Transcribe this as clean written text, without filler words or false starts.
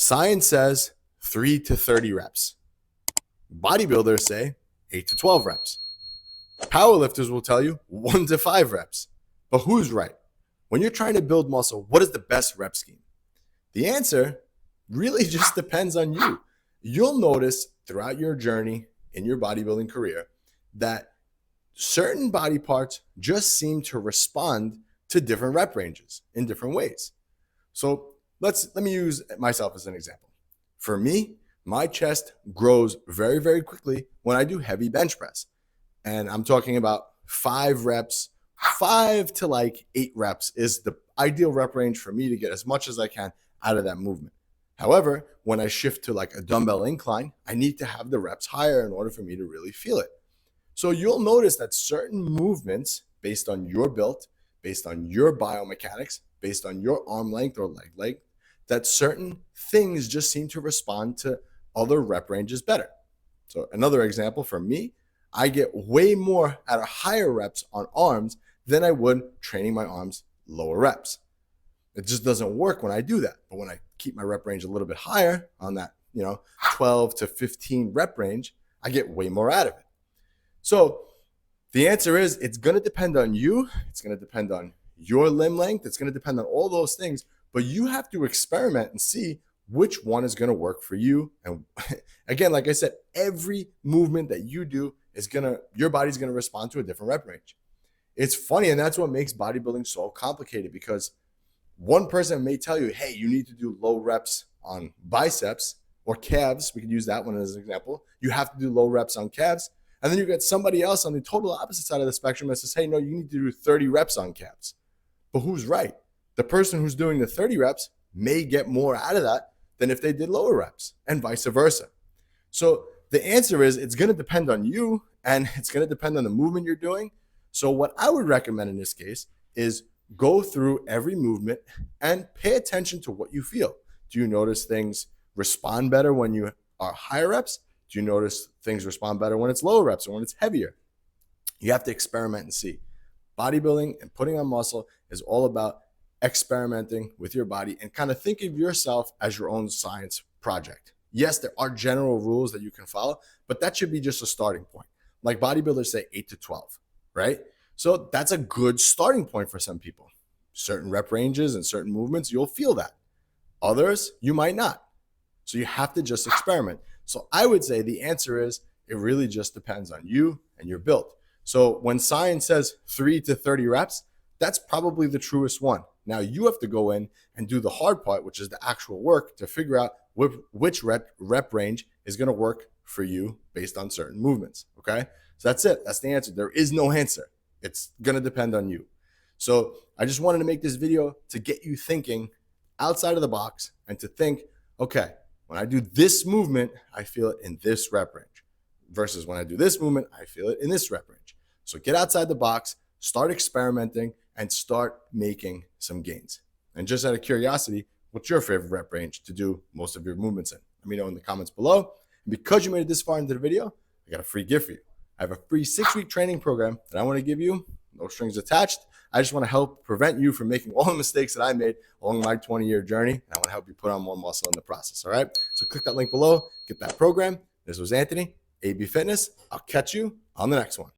Science says 3 to 30 reps. Bodybuilders say 8 to 12 reps. Powerlifters will tell you 1 to 5 reps. But who's right? When you're trying to build muscle, what is the best rep scheme? The answer really just depends on you. You'll notice throughout your journey in your bodybuilding career that certain body parts just seem to respond to different rep ranges in different ways. So let me use myself as an example. For me, my chest grows very, very quickly when I do heavy bench press. And I'm talking about 5 reps, 5 to like 8 reps is the ideal rep range for me to get as much as I can out of that movement. However, when I shift to like a dumbbell incline, I need to have the reps higher in order for me to really feel it. So you'll notice that certain movements based on your build, based on your biomechanics, based on your arm length or leg length, that certain things just seem to respond to other rep ranges better. So another example for me, I get way more out of higher reps on arms than I would training my arms lower reps. It just doesn't work when I do that. But when I keep my rep range a little bit higher on that, 12 to 15 rep range, I get way more out of it. So the answer is it's going to depend on you. It's going to depend on your limb length. It's going to depend on all those things. But you have to experiment and see which one is going to work for you. And again, like I said, every movement that you do your body's going to respond to a different rep range. It's funny, and that's what makes bodybuilding so complicated, because one person may tell you, hey, you need to do low reps on biceps or calves. We could use that one as an example. You have to do low reps on calves. And then you get somebody else on the total opposite side of the spectrum that says, hey, no, you need to do 30 reps on calves. But who's right? The person who's doing the 30 reps may get more out of that than if they did lower reps, and vice versa. So the answer is it's going to depend on you, and it's going to depend on the movement you're doing. So what I would recommend in this case is go through every movement and pay attention to what you feel. Do you notice things respond better when you are higher reps? Do you notice things respond better when it's lower reps or when it's heavier? You have to experiment and see. Bodybuilding and putting on muscle is all about experimenting with your body and kind of think of yourself as your own science project. Yes, there are general rules that you can follow, but that should be just a starting point. Like bodybuilders say 8 to 12, right? So that's a good starting point for some people. Certain rep ranges and certain movements, you'll feel that. Others, you might not. So you have to just experiment. So I would say the answer is it really just depends on you and your build. So when science says 3 to 30 reps, that's probably the truest one. Now you have to go in and do the hard part, which is the actual work to figure out which rep range is going to work for you based on certain movements. Okay. So that's it. That's the answer. There is no answer. It's going to depend on you. So I just wanted to make this video to get you thinking outside of the box and to think, okay, when I do this movement, I feel it in this rep range versus when I do this movement, I feel it in this rep range. So get outside the box, start experimenting, and start making some gains. And just out of curiosity, what's your favorite rep range to do most of your movements in? Let me know in the comments below. And because you made it this far into the video, I got a free gift for you. I have a free 6-week training program that I want to give you, no strings attached. I just want to help prevent you from making all the mistakes that I made along my 20-year journey. And I want to help you put on more muscle in the process, all right? So click that link below, get that program. This was Anthony, AB Fitness. I'll catch you on the next one.